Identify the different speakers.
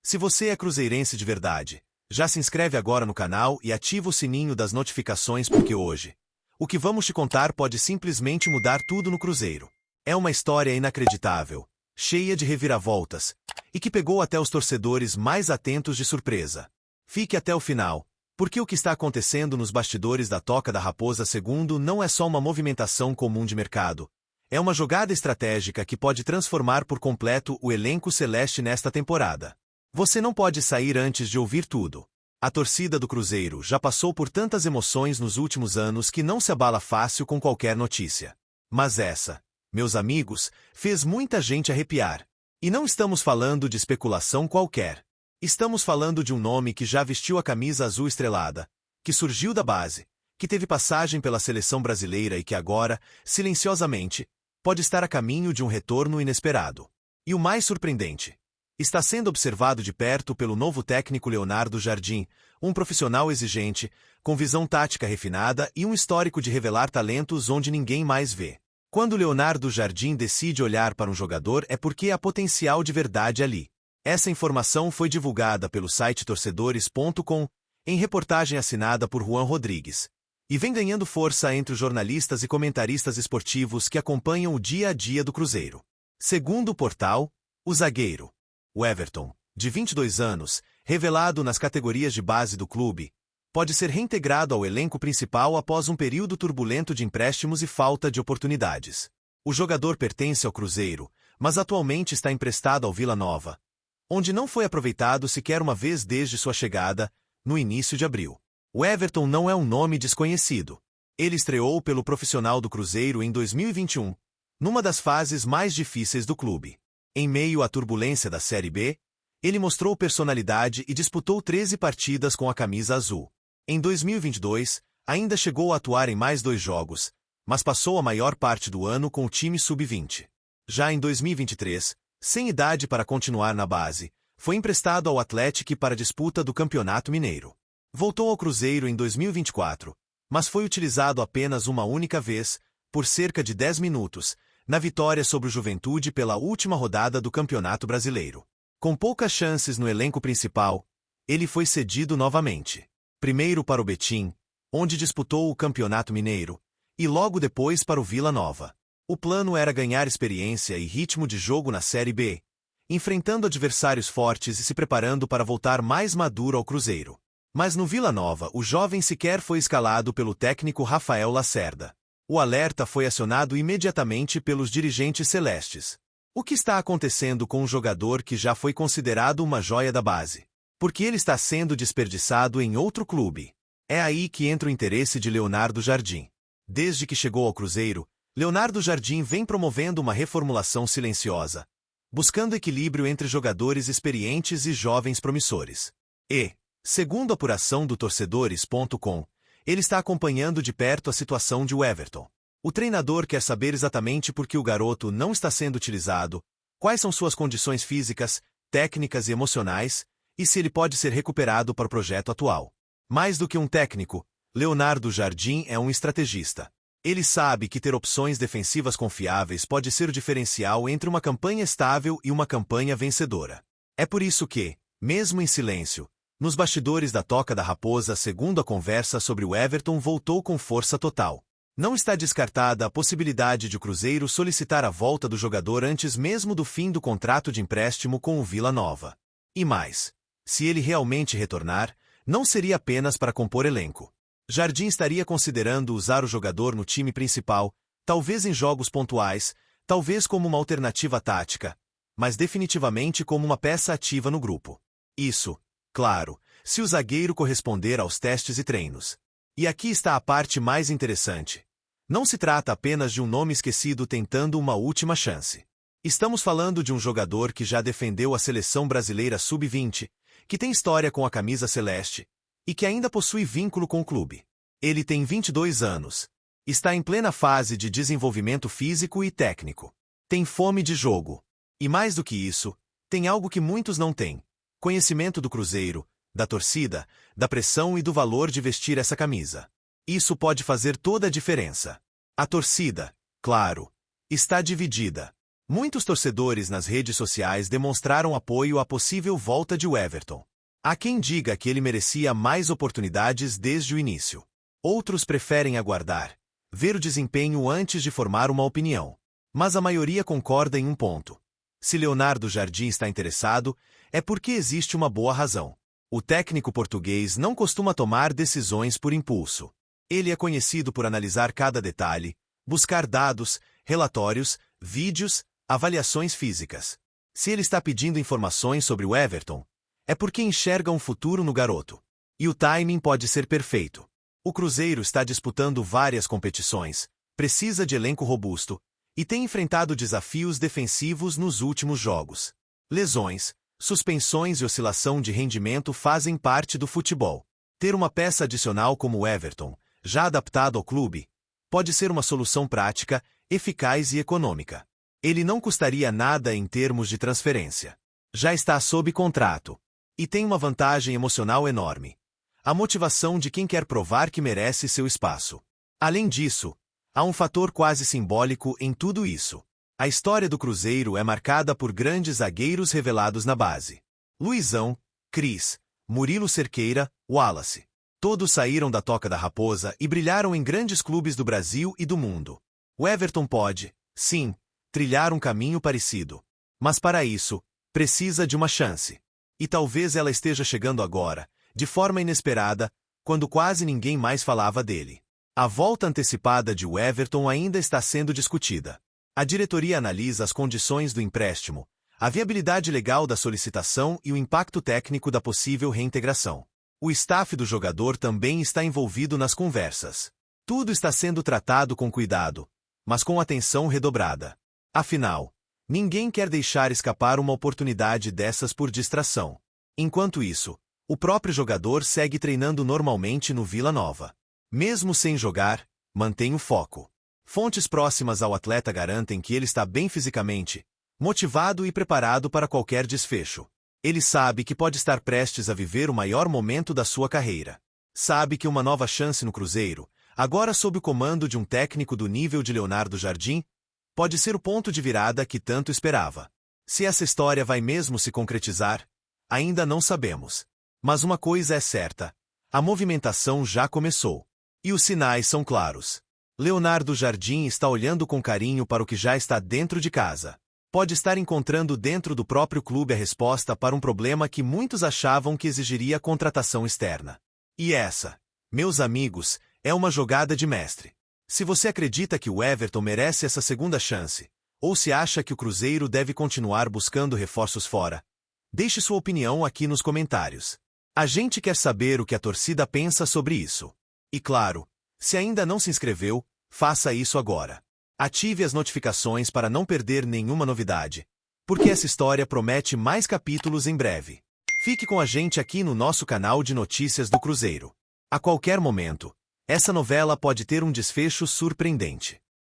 Speaker 1: Se você é cruzeirense de verdade, já se inscreve agora no canal e ativa o sininho das notificações porque hoje, o que vamos te contar pode simplesmente mudar tudo no Cruzeiro. É uma história inacreditável, cheia de reviravoltas, e que pegou até os torcedores mais atentos de surpresa. Fique até o final, porque o que está acontecendo nos bastidores da Toca da Raposa II não é só uma movimentação comum de mercado. É uma jogada estratégica que pode transformar por completo o elenco celeste nesta temporada. Você não pode sair antes de ouvir tudo. A torcida do Cruzeiro já passou por tantas emoções nos últimos anos que não se abala fácil com qualquer notícia. Mas essa, meus amigos, fez muita gente arrepiar. E não estamos falando de especulação qualquer. Estamos falando de um nome que já vestiu a camisa azul estrelada, que surgiu da base, que teve passagem pela seleção brasileira e que agora, silenciosamente, pode estar a caminho de um retorno inesperado. E o mais surpreendente, está sendo observado de perto pelo novo técnico Leonardo Jardim, um profissional exigente, com visão tática refinada e um histórico de revelar talentos onde ninguém mais vê. Quando Leonardo Jardim decide olhar para um jogador é porque há potencial de verdade ali. Essa informação foi divulgada pelo site torcedores.com, em reportagem assinada por Juan Rodrigues, e vem ganhando força entre os jornalistas e comentaristas esportivos que acompanham o dia a dia do Cruzeiro. Segundo o portal, o zagueiro o Everton, de 22 anos, revelado nas categorias de base do clube, pode ser reintegrado ao elenco principal após um período turbulento de empréstimos e falta de oportunidades. O jogador pertence ao Cruzeiro, mas atualmente está emprestado ao Vila Nova, onde não foi aproveitado sequer uma vez desde sua chegada, no início de abril. O Everton não é um nome desconhecido. Ele estreou pelo profissional do Cruzeiro em 2021, numa das fases mais difíceis do clube. Em meio à turbulência da Série B, ele mostrou personalidade e disputou 13 partidas com a camisa azul. Em 2022, ainda chegou a atuar em mais 2 jogos, mas passou a maior parte do ano com o time sub-20. Já em 2023, sem idade para continuar na base, foi emprestado ao Atlético para a disputa do Campeonato Mineiro. Voltou ao Cruzeiro em 2024, mas foi utilizado apenas uma única vez, por cerca de 10 minutos, na vitória sobre o Juventude pela última rodada do Campeonato Brasileiro. Com poucas chances no elenco principal, ele foi cedido novamente. Primeiro para o Betim, onde disputou o Campeonato Mineiro, e logo depois para o Vila Nova. O plano era ganhar experiência e ritmo de jogo na Série B, enfrentando adversários fortes e se preparando para voltar mais maduro ao Cruzeiro. Mas no Vila Nova, o jovem sequer foi escalado pelo técnico Rafael Lacerda. O alerta foi acionado imediatamente pelos dirigentes celestes. O que está acontecendo com um jogador que já foi considerado uma joia da base? Porque ele está sendo desperdiçado em outro clube. É aí que entra o interesse de Leonardo Jardim. Desde que chegou ao Cruzeiro, Leonardo Jardim vem promovendo uma reformulação silenciosa, buscando equilíbrio entre jogadores experientes e jovens promissores. E, segundo a apuração do torcedores.com, ele está acompanhando de perto a situação de Everton. O treinador quer saber exatamente por que o garoto não está sendo utilizado, quais são suas condições físicas, técnicas e emocionais, e se ele pode ser recuperado para o projeto atual. Mais do que um técnico, Leonardo Jardim é um estrategista. Ele sabe que ter opções defensivas confiáveis pode ser o diferencial entre uma campanha estável e uma campanha vencedora. É por isso que, mesmo em silêncio, nos bastidores da Toca da Raposa, segundo a conversa sobre o Everton voltou com força total. Não está descartada a possibilidade de o Cruzeiro solicitar a volta do jogador antes mesmo do fim do contrato de empréstimo com o Vila Nova. E mais, se ele realmente retornar, não seria apenas para compor elenco. Jardim estaria considerando usar o jogador no time principal, talvez em jogos pontuais, talvez como uma alternativa tática, mas definitivamente como uma peça ativa no grupo. Isso, claro, se o zagueiro corresponder aos testes e treinos. E aqui está a parte mais interessante. Não se trata apenas de um nome esquecido tentando uma última chance. Estamos falando de um jogador que já defendeu a seleção brasileira sub-20, que tem história com a camisa celeste, e que ainda possui vínculo com o clube. Ele tem 22 anos. Está em plena fase de desenvolvimento físico e técnico. Tem fome de jogo. E mais do que isso, tem algo que muitos não têm: conhecimento do Cruzeiro, da torcida, da pressão e do valor de vestir essa camisa. Isso pode fazer toda a diferença. A torcida, claro, está dividida. Muitos torcedores nas redes sociais demonstraram apoio à possível volta de Everton. Há quem diga que ele merecia mais oportunidades desde o início. Outros preferem aguardar, ver o desempenho antes de formar uma opinião. Mas a maioria concorda em um ponto. Se Leonardo Jardim está interessado, é porque existe uma boa razão. O técnico português não costuma tomar decisões por impulso. Ele é conhecido por analisar cada detalhe, buscar dados, relatórios, vídeos, avaliações físicas. Se ele está pedindo informações sobre o Everton, é porque enxerga um futuro no garoto. E o timing pode ser perfeito. O Cruzeiro está disputando várias competições, precisa de elenco robusto, e tem enfrentado desafios defensivos nos últimos jogos. Lesões, suspensões e oscilação de rendimento fazem parte do futebol. Ter uma peça adicional como o Everton, já adaptado ao clube, pode ser uma solução prática, eficaz e econômica. Ele não custaria nada em termos de transferência. Já está sob contrato. E tem uma vantagem emocional enorme. A motivação de quem quer provar que merece seu espaço. Além disso, há um fator quase simbólico em tudo isso. A história do Cruzeiro é marcada por grandes zagueiros revelados na base. Luizão, Cris, Murilo Cerqueira, Wallace. Todos saíram da toca da raposa e brilharam em grandes clubes do Brasil e do mundo. O Everton pode, sim, trilhar um caminho parecido. Mas para isso, precisa de uma chance. E talvez ela esteja chegando agora, de forma inesperada, quando quase ninguém mais falava dele. A volta antecipada de Everton ainda está sendo discutida. A diretoria analisa as condições do empréstimo, a viabilidade legal da solicitação e o impacto técnico da possível reintegração. O staff do jogador também está envolvido nas conversas. Tudo está sendo tratado com cuidado, mas com atenção redobrada. Afinal, ninguém quer deixar escapar uma oportunidade dessas por distração. Enquanto isso, o próprio jogador segue treinando normalmente no Vila Nova. Mesmo sem jogar, mantém o foco. Fontes próximas ao atleta garantem que ele está bem fisicamente, motivado e preparado para qualquer desfecho. Ele sabe que pode estar prestes a viver o maior momento da sua carreira. Sabe que uma nova chance no Cruzeiro, agora sob o comando de um técnico do nível de Leonardo Jardim, pode ser o ponto de virada que tanto esperava. Se essa história vai mesmo se concretizar, ainda não sabemos. Mas uma coisa é certa: a movimentação já começou. E os sinais são claros. Leonardo Jardim está olhando com carinho para o que já está dentro de casa. Pode estar encontrando dentro do próprio clube a resposta para um problema que muitos achavam que exigiria contratação externa. E essa, meus amigos, é uma jogada de mestre. Se você acredita que o Everton merece essa segunda chance, ou se acha que o Cruzeiro deve continuar buscando reforços fora, deixe sua opinião aqui nos comentários. A gente quer saber o que a torcida pensa sobre isso. E claro, se ainda não se inscreveu, faça isso agora. Ative as notificações para não perder nenhuma novidade, porque essa história promete mais capítulos em breve. Fique com a gente aqui no nosso canal de notícias do Cruzeiro. A qualquer momento, essa novela pode ter um desfecho surpreendente.